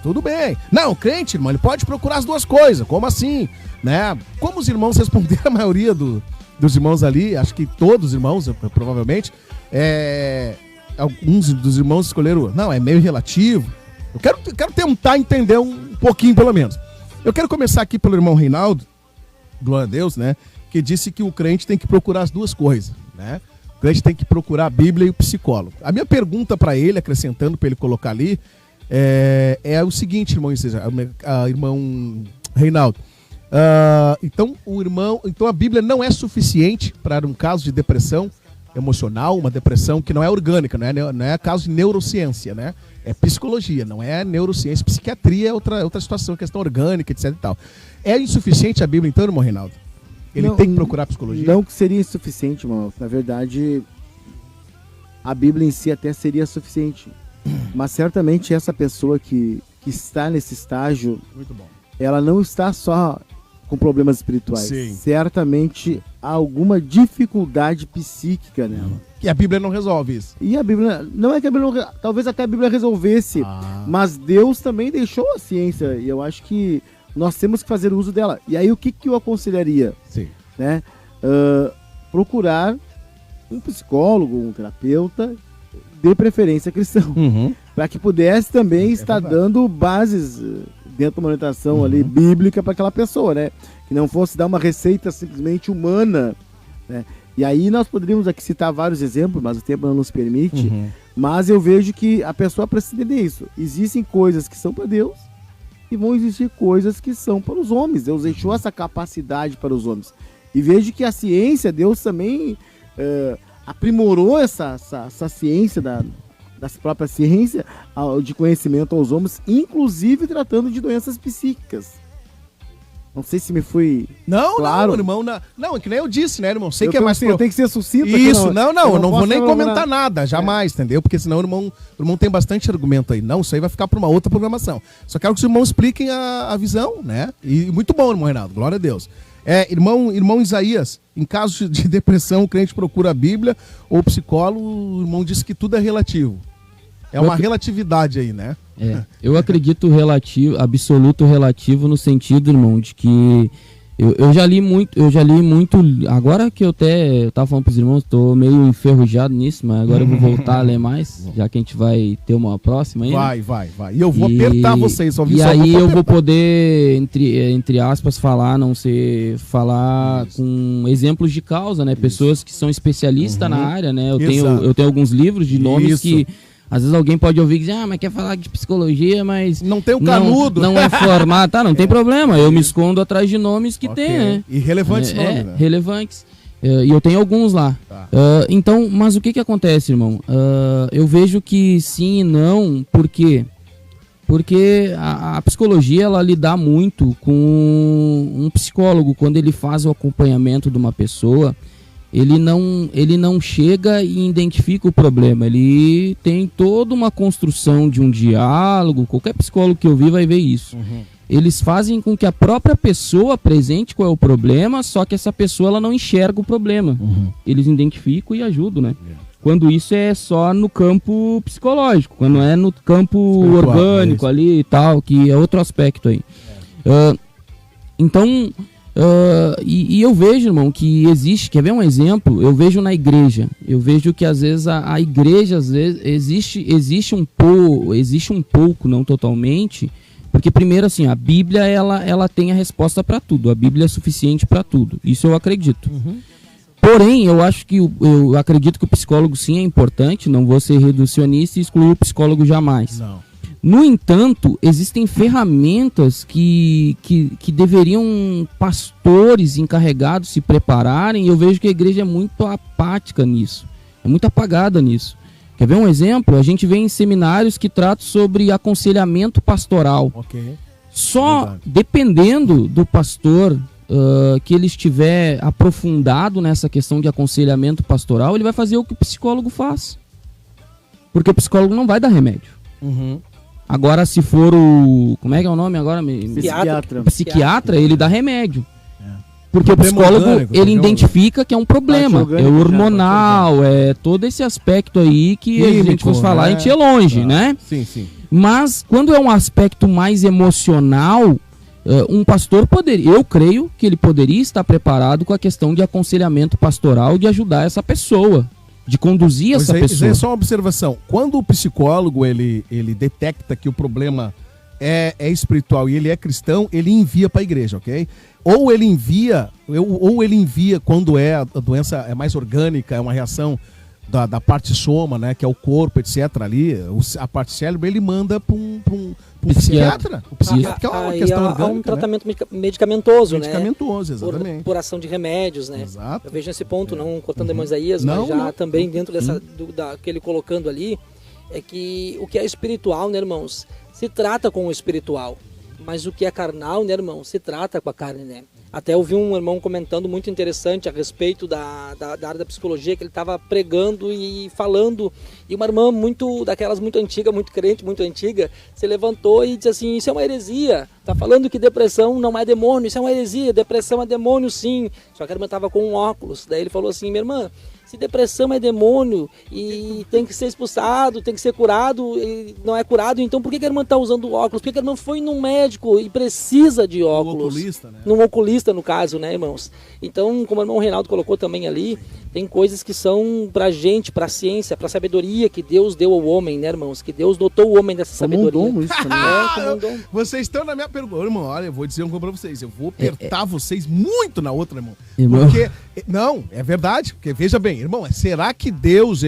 Tudo bem. Não, o crente, irmão, ele pode procurar as duas coisas. Como assim? Né? Como os irmãos responderam, a maioria dos irmãos ali, acho que todos os irmãos, provavelmente, alguns dos irmãos escolheram, não, é meio relativo. Eu quero tentar entender um pouquinho, pelo menos. Eu quero começar aqui pelo irmão Reinaldo, glória a Deus, né? Que disse que o crente tem que procurar as duas coisas, né? O crente tem que procurar a Bíblia e o psicólogo. A minha pergunta para ele, acrescentando para ele colocar ali, é o seguinte, irmão Reinaldo, então a Bíblia não é suficiente para um caso de depressão emocional, uma depressão que não é orgânica, não é caso de neurociência, né? É psicologia, não é neurociência. Psiquiatria é outra situação, questão orgânica, etc e tal. É insuficiente a Bíblia, então, irmão Reinaldo? Ele tem que procurar psicologia?
Não que seria insuficiente, irmão. Na verdade, a Bíblia em si até seria suficiente. Mas certamente essa pessoa que está nesse estágio,
muito bom,
ela não está só com problemas espirituais.
Sim.
Certamente há alguma dificuldade psíquica nela.
Que a Bíblia não resolve isso.
E a Bíblia, não é que a Bíblia não, talvez até a Bíblia resolvesse, mas Deus também deixou a ciência, e eu acho que nós temos que fazer uso dela. E aí o que eu aconselharia?
Sim.
Né? Procurar um psicólogo, um terapeuta, de preferência cristão, para que pudesse também estar dando bases dentro de uma orientação ali bíblica para aquela pessoa, né? Que não fosse dar uma receita simplesmente humana, né? E aí nós poderíamos aqui citar vários exemplos, mas o tempo não nos permite. Mas eu vejo que a pessoa precisa entender isso. Existem coisas que são para Deus e vão existir coisas que são para os homens. Deus deixou essa capacidade para os homens. E vejo que a ciência, Deus também aprimorou essa ciência das próprias ciências de conhecimento aos homens, inclusive tratando de doenças psíquicas. Não sei se me fui claro.
Não, irmão. Não, é que nem eu disse, né, irmão? Sei que é mais...
Eu tenho que ser sucinto.
Isso, não vou nem comentar nada, jamais, entendeu? Porque senão o irmão tem bastante argumento aí. Não, isso aí vai ficar para uma outra programação. Só quero que os irmãos expliquem a visão, né? E muito bom, irmão Reinaldo, glória a Deus. Irmão Isaías, em caso de depressão, o crente procura a Bíblia ou o psicólogo, o irmão disse que tudo é relativo. É uma relatividade aí, né?
Eu acredito absoluto relativo no sentido, irmão, de que eu já li muito, agora que eu tava falando pros irmãos, tô meio enferrujado nisso, mas agora eu vou voltar a ler mais, já que a gente vai ter uma próxima aí.
Vai. E eu vou apertar vocês, só
E aí eu vou poder, entre aspas, falar com exemplos de causa, né? Isso. Pessoas que são especialistas na área, né? Eu tenho alguns livros de nomes que às vezes alguém pode ouvir e dizer, mas quer falar de psicologia, mas...
Não tem o canudo.
Não é formado. Não tem problema. Eu me escondo atrás de nomes que tem, né?
E relevantes nomes, né?
Relevantes. E eu tenho alguns lá. Tá. Então, mas o que acontece, irmão? Eu vejo que sim e não. Por quê? Porque a psicologia, ela lida muito com um psicólogo. Quando ele faz o acompanhamento de uma pessoa... Ele não chega e identifica o problema, ele tem toda uma construção de um diálogo, qualquer psicólogo que eu vi vai ver isso. Eles fazem com que a própria pessoa apresente qual é o problema, só que essa pessoa ela não enxerga o problema. Eles identificam e ajudam, né? Quando isso é só no campo psicológico, quando é no campo orgânico ali e tal, que é outro aspecto aí. Então... E eu vejo, irmão, que existe, quer ver um exemplo? Eu vejo na igreja, eu vejo que às vezes a igreja, às vezes, existe um pouco, não totalmente, porque primeiro assim, a Bíblia, ela tem a resposta para tudo, a Bíblia é suficiente para tudo, isso eu acredito. Porém, eu acredito que o psicólogo sim é importante, não vou ser reducionista e excluir o psicólogo jamais.
Não.
No entanto, existem ferramentas que deveriam pastores encarregados se prepararem, e eu vejo que a igreja é muito apática nisso, é muito apagada nisso. Quer ver um exemplo? A gente vê em seminários que tratam sobre aconselhamento pastoral. Só dependendo do pastor que ele estiver aprofundado nessa questão de aconselhamento pastoral, ele vai fazer o que o psicólogo faz. Porque o psicólogo não vai dar remédio. Agora, se for o... Como é que é o nome agora? Psiquiatra, ele dá remédio. Porque o psicólogo, ele identifica que é um problema. É hormonal, é todo esse aspecto aí que a gente fosse falar, a gente é longe, né?
Sim.
Mas, quando é um aspecto mais emocional, um pastor poderia... Eu creio que ele poderia estar preparado com a questão de aconselhamento pastoral, de ajudar essa pessoa. De conduzir essa pessoa. Isso é
só uma observação. Quando o psicólogo ele detecta que o problema é espiritual e ele é cristão, ele envia para a igreja, ok? Ou ele envia quando a doença é mais orgânica, é uma reação da parte soma, né, que é o corpo, etc. ali, a parte cérebro, ele manda para um psiquiatra. O psiquiatra que é uma questão orgânica,
há um tratamento medicamentoso, né?
Medicamentoso, exatamente.
Por ação de remédios, né?
Exato.
Eu vejo nesse ponto, não cortando irmão Isaías, mas já também dentro que ele colocando ali, é que o que é espiritual, né, irmãos, se trata com o espiritual, mas o que é carnal, né, irmão, se trata com a carne, né? Até ouvi um irmão comentando muito interessante a respeito da área da psicologia, que ele estava pregando e falando, e uma irmã daquelas muito antiga, muito crente, muito antiga, se levantou e disse assim: isso é uma heresia, tá falando que depressão não é demônio, isso é uma heresia, depressão é demônio sim. Só que a irmã estava com um óculos, daí ele falou assim: minha irmã, se depressão é demônio e tem que ser expulsado, tem que ser curado e não é curado, então por que a irmã está usando óculos? Por que a irmã foi num médico e precisa de óculos?
Um oculista, né?
Num oculista, no caso, né, irmãos? Então, como o irmão Reinaldo colocou também ali, tem coisas que são pra gente, pra ciência, pra sabedoria que Deus deu ao homem, né, irmãos? Que Deus dotou o homem dessa sabedoria.
Como um dom, isso também.
Como um dom.
Vocês estão na minha pergunta. Irmão, olha, eu vou dizer uma coisa pra vocês. Eu vou apertar vocês muito na outra, irmão. Porque, não, é verdade. Porque, veja bem, irmão, será que Deus,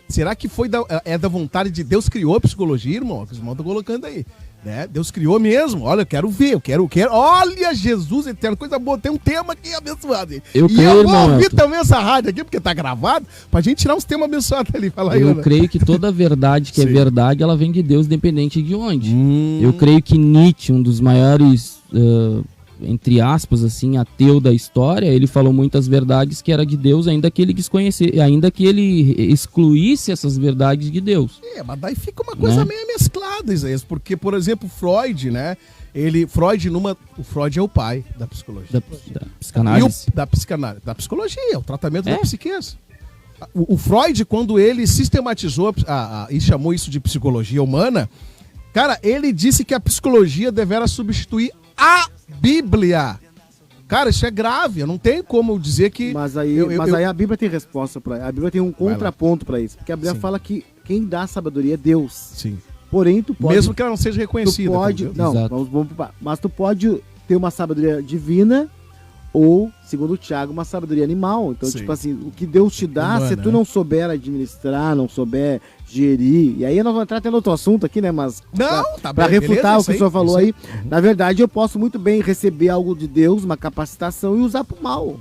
será que foi da vontade de Deus criou a psicologia, irmão? Que os irmãos estão colocando aí. Né? Deus criou mesmo. Olha, eu quero ver, eu quero. Olha, Jesus eterno, coisa boa. Tem um tema aqui abençoado.
Eu
e
creio,
eu vou
irmão,
ouvir também essa rádio aqui, porque tá gravado, pra gente tirar uns temas abençoados ali. Fala aí,
eu
Ana.
creio que toda verdade que é
Sim.
verdade, ela vem de Deus, independente de onde. Eu creio que Nietzsche, um dos maiores, entre aspas, assim, ateu da história, ele falou muitas verdades que era de Deus, ainda que ele desconhecesse, ainda que ele excluísse essas verdades de Deus.
Mas daí fica uma coisa meio mesclada, Isaías, porque, por exemplo, Freud, né? O Freud é o pai da psicologia.
Da psicanálise.
Da psicologia, o tratamento da psiqueza. O Freud, quando ele sistematizou e chamou isso de psicologia humana, cara, ele disse que a psicologia deverá substituir a Bíblia. Cara, isso é grave. Eu não tenho como dizer que...
Mas aí a Bíblia tem resposta para. A Bíblia tem um contraponto para isso. Porque a Bíblia fala que quem dá sabedoria é Deus.
Sim.
Porém, tu pode...
Mesmo que ela não seja reconhecida.
Tu pode... Não,
Exato.
mas tu pode ter uma sabedoria divina ou, segundo o Tiago, uma sabedoria animal. Então,
Sim.
tipo assim, o que Deus te dá,
Humana,
se tu não souber administrar, não souber gerir... E aí nós vamos entrar até no outro assunto aqui, né? Mas pra refutar
beleza,
o que o senhor falou aí, na verdade, eu posso muito bem receber algo de Deus, uma capacitação, e usar pro mal.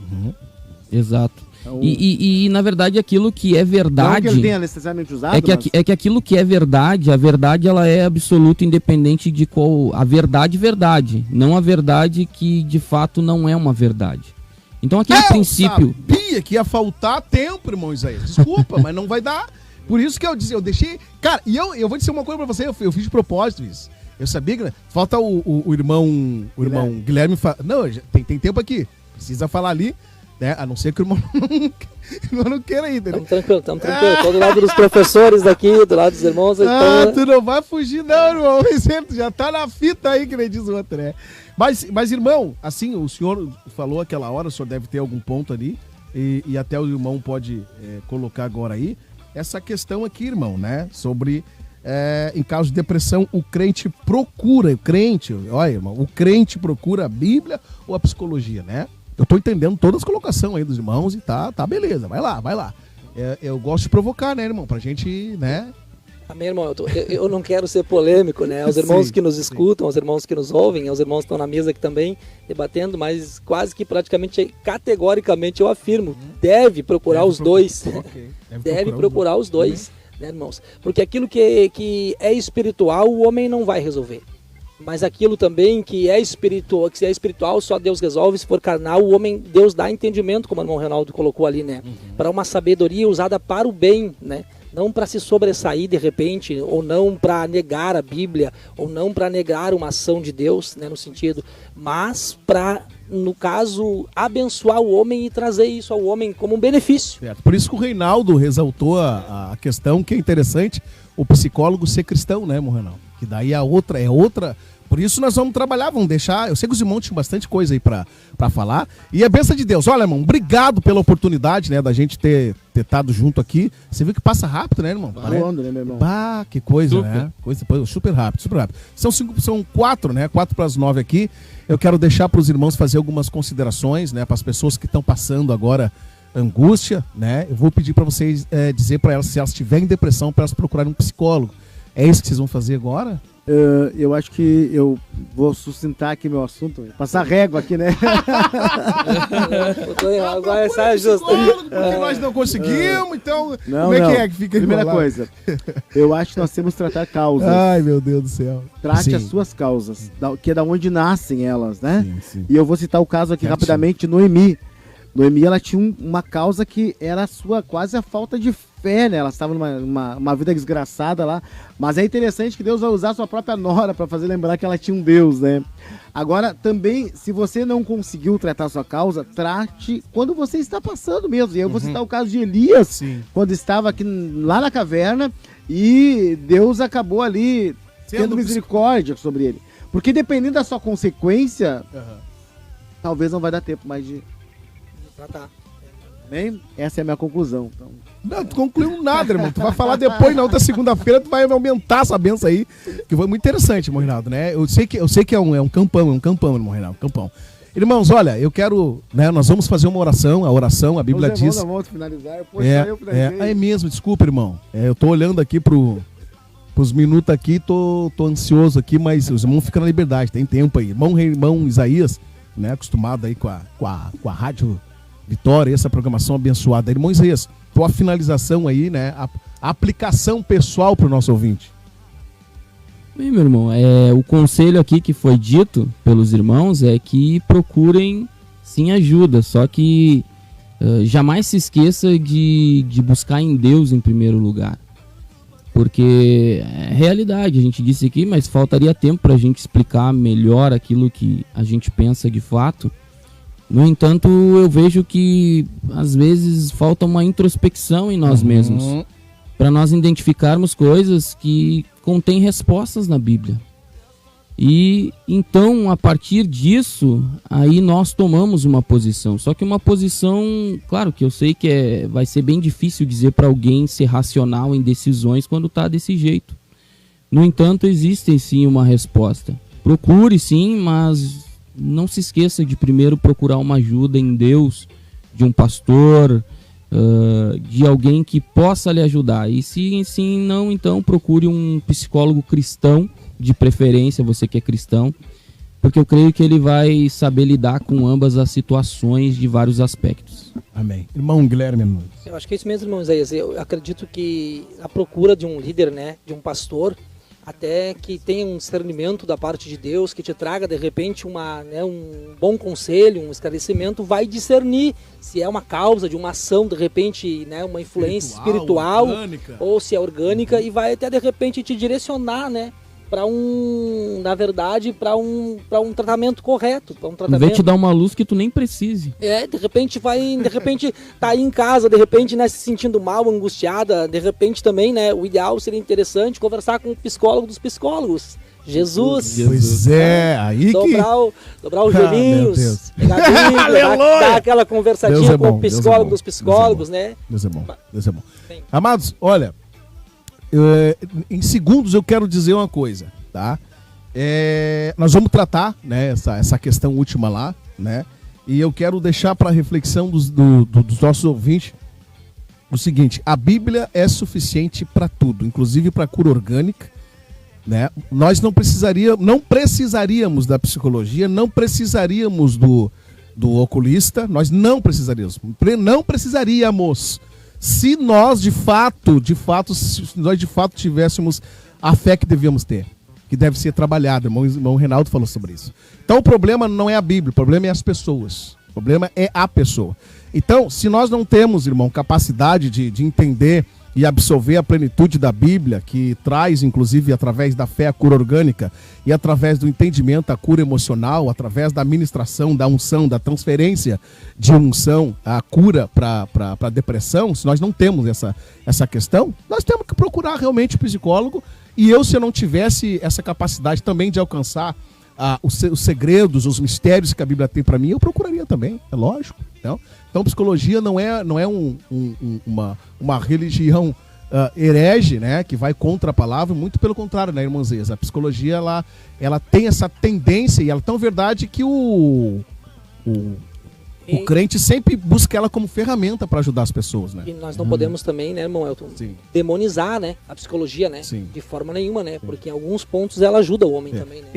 Exato.
Então,
E na verdade, aquilo que é
não
verdade...
que ele tenha necessariamente usado,
É que aquilo que é verdade, a verdade ela é absoluta, independente de qual... A verdade, não a verdade que de fato não é uma verdade. Então aquele princípio...
Eu sabia que ia faltar tempo, irmão Isaías. Desculpa, mas não vai dar. Por isso que eu deixei... Cara, e eu vou dizer uma coisa pra você, eu fiz de propósito isso. Eu sabia que... Falta o irmão Guilherme... Não, tem tempo aqui. Precisa falar ali. Né? A não ser que o irmão não queira ir, entendeu?
Estamos tranquilo. Tô do lado dos professores daqui, do lado dos irmãos. Então,
Tu não vai fugir não, irmão. Tu já tá na fita aí, que nem diz o outro, né? Mas, irmão, assim, o senhor falou aquela hora, o senhor deve ter algum ponto ali, e até o irmão pode colocar agora aí, essa questão aqui, irmão, né? Sobre, em caso de depressão, o crente procura a Bíblia ou a psicologia, né? Eu tô entendendo todas as colocações aí dos irmãos e tá beleza, vai lá. Eu gosto de provocar, né, irmão, pra gente, né?
Amém, irmão. Eu não quero ser polêmico, né? Aos irmãos que nos escutam, aos irmãos que nos ouvem, aos irmãos que estão na mesa aqui também, debatendo, mas quase que praticamente, categoricamente, eu afirmo, deve procurar os dois.
Okay.
Deve procurar os dois, né, irmãos? Porque aquilo que é espiritual, o homem não vai resolver. Mas aquilo também que é espiritual, só Deus resolve. Se for carnal, o homem, Deus dá entendimento, como o irmão Reinaldo colocou ali, né? Para uma sabedoria usada para o bem, né? Não para se sobressair de repente, ou não para negar a Bíblia, ou não para negar uma ação de Deus, né? No sentido, mas para, no caso, abençoar o homem e trazer isso ao homem como um benefício.
Certo. Por isso que o Reinaldo ressaltou a questão que é interessante, o psicólogo ser cristão, né, irmão Reinaldo? Que daí é outra. Por isso nós vamos trabalhar, vamos deixar. Eu sei que os irmãos tinham bastante coisa aí pra falar. E é bênção de Deus. Olha, irmão, obrigado pela oportunidade, né, da gente ter estado junto aqui. Você viu que passa rápido, né, irmão?
Voando, né, meu irmão?
Que coisa,
Super.
né? Super rápido. São 4, né? 4 para as 9 aqui. Eu quero deixar para os irmãos fazer algumas considerações, né, para as pessoas que estão passando agora angústia, né? Eu vou pedir para vocês dizer para elas, se elas tiverem depressão, para elas procurarem um psicólogo. É isso que vocês vão fazer agora?
Eu acho que eu vou sustentar aqui meu assunto, passar régua aqui, né?
Agora sai justo.
Porque nós não conseguimos, então
Não,
como é
não.
que fica
Primeira
enrolado?
coisa, eu acho que nós temos que tratar causas.
Ai, meu Deus do céu.
Trate
Sim.
as suas causas, que é da onde nascem elas, né?
Sim, sim.
E eu vou citar o caso aqui
Certinho.
rapidamente de Noemi. Noemi, ela tinha uma causa que era a sua, quase a falta de fé, né? Ela estava numa vida desgraçada lá. Mas é interessante que Deus vai usar a sua própria nora para fazer lembrar que ela tinha um Deus, né? Agora, também, se você não conseguiu tratar a sua causa, trate quando você está passando mesmo. E eu vou citar o caso de Elias,
Sim.
quando estava aqui lá na caverna e Deus acabou ali tendo misericórdia sobre ele. Porque dependendo da sua consequência, talvez não vai dar tempo mais de...
Tratar.
Bem, essa é a minha conclusão. Então,
Não, tu concluiu nada, irmão. Tu vai falar depois, na outra segunda-feira, tu vai aumentar essa benção aí. Que foi muito interessante, irmão Reinaldo, né? Eu sei que é um campão, irmão Reinaldo, campão. Irmãos, olha, eu quero, né? Nós vamos fazer uma oração, a Bíblia
os
diz.
irmãos vão finalizar. Poxa, eu finalizei.
É mesmo, desculpa, irmão. Eu tô olhando aqui pros minutos aqui, tô ansioso aqui, mas os irmãos ficam na liberdade, tem tempo aí. Irmão Isaías, né? Acostumado aí com a Rádio Vitória, essa programação abençoada. Irmão Isaías, tua finalização aí, né? A aplicação pessoal pro nosso ouvinte.
Bem, meu irmão, o conselho aqui que foi dito pelos irmãos é que procurem sim ajuda, só que jamais se esqueça de buscar em Deus em primeiro lugar. Porque é realidade, a gente disse aqui, mas faltaria tempo para a gente explicar melhor aquilo que a gente pensa de fato. No entanto, eu vejo que às vezes falta uma introspecção em nós mesmos, para nós identificarmos coisas que contêm respostas na Bíblia. E então, a partir disso, aí nós tomamos uma posição. Só que uma posição, claro que eu sei que vai ser bem difícil dizer para alguém ser racional em decisões quando está desse jeito. No entanto, existe sim uma resposta. Procure sim, mas não se esqueça de primeiro procurar uma ajuda em Deus, de um pastor, de alguém que possa lhe ajudar. E se sim, não, então procure um psicólogo cristão, de preferência, você que é cristão, porque eu creio que ele vai saber lidar com ambas as situações de vários aspectos.
Amém. Irmão Guilherme Nunes.
Eu acho que é isso mesmo, irmão Isaías. Eu acredito que a procura de um líder, né, de um pastor, até que tenha um discernimento da parte de Deus, que te traga de repente um bom conselho, um esclarecimento, vai discernir se é uma causa de uma ação, de repente, né, uma influência espiritual
orgânica,
ou se é orgânica, e vai até de repente te direcionar, né, para um tratamento correto, para um tratamento.
Vai te dar uma luz que tu nem precise.
De repente tá aí em casa, de repente, né, se sentindo mal, angustiada, de repente também, né, o ideal seria interessante conversar com o psicólogo dos psicólogos, Jesus.
Pois é, aí
dobrar os joelhinhos, pegar a Bíblia, dar aquela conversadinha com o psicólogo dos psicólogos, né?
Deus é bom, Deus é bom.
Sim.
Amados, olha, em segundos eu quero dizer uma coisa, tá? Nós vamos tratar, né, essa questão última lá, né? E eu quero deixar para reflexão dos nossos ouvintes o seguinte: a Bíblia é suficiente para tudo, inclusive para cura orgânica, né? Nós não precisaríamos da psicologia, não precisaríamos do oculista, nós não precisaríamos, se nós de fato tivéssemos a fé que devíamos ter, que deve ser trabalhada. O irmão Reinaldo falou sobre isso. Então o problema não é a Bíblia, o problema é as pessoas. O problema é a pessoa. Então, se nós não temos, irmão, capacidade de entender e absorver a plenitude da Bíblia, que traz, inclusive, através da fé, a cura orgânica, e através do entendimento, a cura emocional, através da ministração, da unção, da transferência de unção, a cura para a depressão, se nós não temos essa questão, nós temos que procurar realmente o psicólogo. E se eu não tivesse essa capacidade também de alcançar os segredos, os mistérios que a Bíblia tem para mim, eu procuraria também, é lógico. Não? Então, psicologia não é uma religião herege, né, que vai contra a palavra, muito pelo contrário, né, irmãos? A psicologia ela tem essa tendência, e ela é tão verdade que O crente sempre busca ela como ferramenta para ajudar as pessoas, né?
E nós não podemos também, né, irmão Elton,
Sim.
demonizar, né, a psicologia, né?
Sim.
De forma nenhuma, né? Porque em alguns pontos ela ajuda o homem também, né?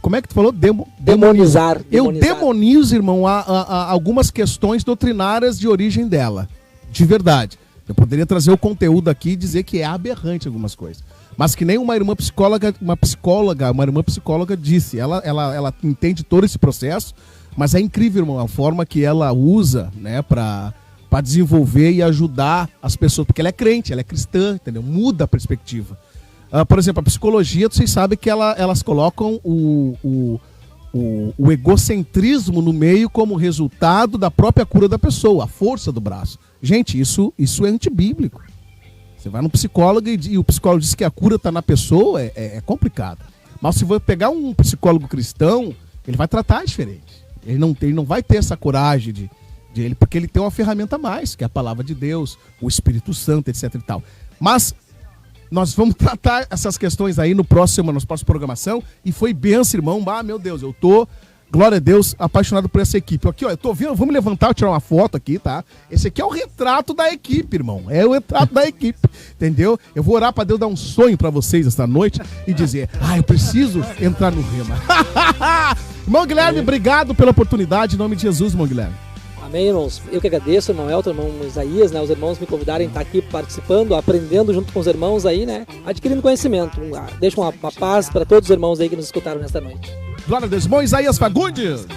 Como é que tu falou?
Demonizar.
Eu demonizo, irmão, algumas questões doutrinárias de origem dela. De verdade. Eu poderia trazer o conteúdo aqui e dizer que é aberrante algumas coisas. Mas que nem uma irmã psicóloga disse. Ela entende todo esse processo, mas é incrível, irmão, a forma que ela usa, né, pra desenvolver e ajudar as pessoas. Porque ela é crente, ela é cristã, entendeu? Muda a perspectiva. Por exemplo, a psicologia, vocês sabem que elas colocam o egocentrismo no meio como resultado da própria cura da pessoa, a força do braço. Gente, isso é antibíblico. Você vai no psicólogo e o psicólogo diz que a cura está na pessoa, é complicado. Mas se você pegar um psicólogo cristão, ele vai tratar diferente. Ele não vai ter essa coragem de ele, porque ele tem uma ferramenta a mais, que é a palavra de Deus, o Espírito Santo, etc e tal. Mas nós vamos tratar essas questões aí nos próximos programação. E foi benção, irmão. Meu Deus, eu tô, glória a Deus, apaixonado por essa equipe. Aqui, ó, eu tô vendo, vamos levantar, tirar uma foto aqui, tá? Esse aqui é o retrato da equipe, irmão. É o retrato da equipe, entendeu? Eu vou orar pra Deus dar um sonho pra vocês esta noite e dizer, eu preciso entrar no rema. Irmão Guilherme, obrigado pela oportunidade, em nome de Jesus, irmão Guilherme.
Amém, irmãos. Eu que agradeço, irmão Elton, irmão Isaías, né? Os irmãos me convidarem a estar aqui participando, aprendendo junto com os irmãos aí, né? Adquirindo conhecimento. Deixa uma paz para todos os irmãos aí que nos escutaram nesta noite.
Glória a Deus. Irmão Isaías Fagundes.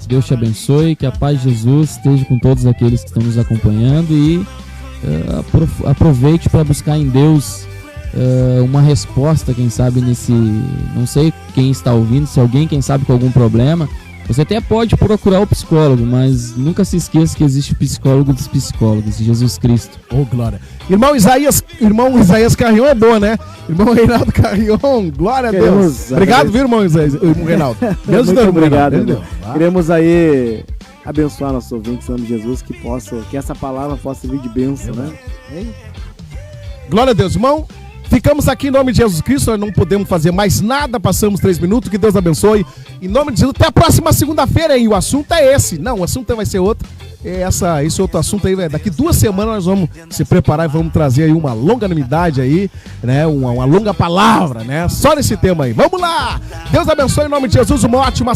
Deus te abençoe, que a paz de Jesus esteja com todos aqueles que estão nos acompanhando e aproveite para buscar em Deus uma resposta, quem sabe não sei quem está ouvindo, se alguém, quem sabe, com algum problema. Você até pode procurar o psicólogo, mas nunca se esqueça que existe o psicólogo dos psicólogos, Jesus Cristo.
Glória. Irmão Isaías Carrion é bom, né? Irmão Reinaldo Carrion, glória a Deus. Obrigado, viu, irmão Reinaldo?
Muito obrigado, irmão. Queremos aí abençoar nossos ouvintes, em nome de Jesus, que essa palavra possa servir de bênção, né?
Glória a Deus, irmão. Ficamos aqui em nome de Jesus Cristo, nós não podemos fazer mais nada, passamos 3 minutos, que Deus abençoe. Em nome de Jesus, até a próxima segunda-feira, hein? O assunto é esse. Não, o assunto vai ser outro. Esse outro assunto aí, daqui 2 semanas nós vamos se preparar e vamos trazer aí uma longanimidade aí, né? Uma longa palavra, né? Só nesse tema aí. Vamos lá! Deus abençoe em nome de Jesus, uma ótima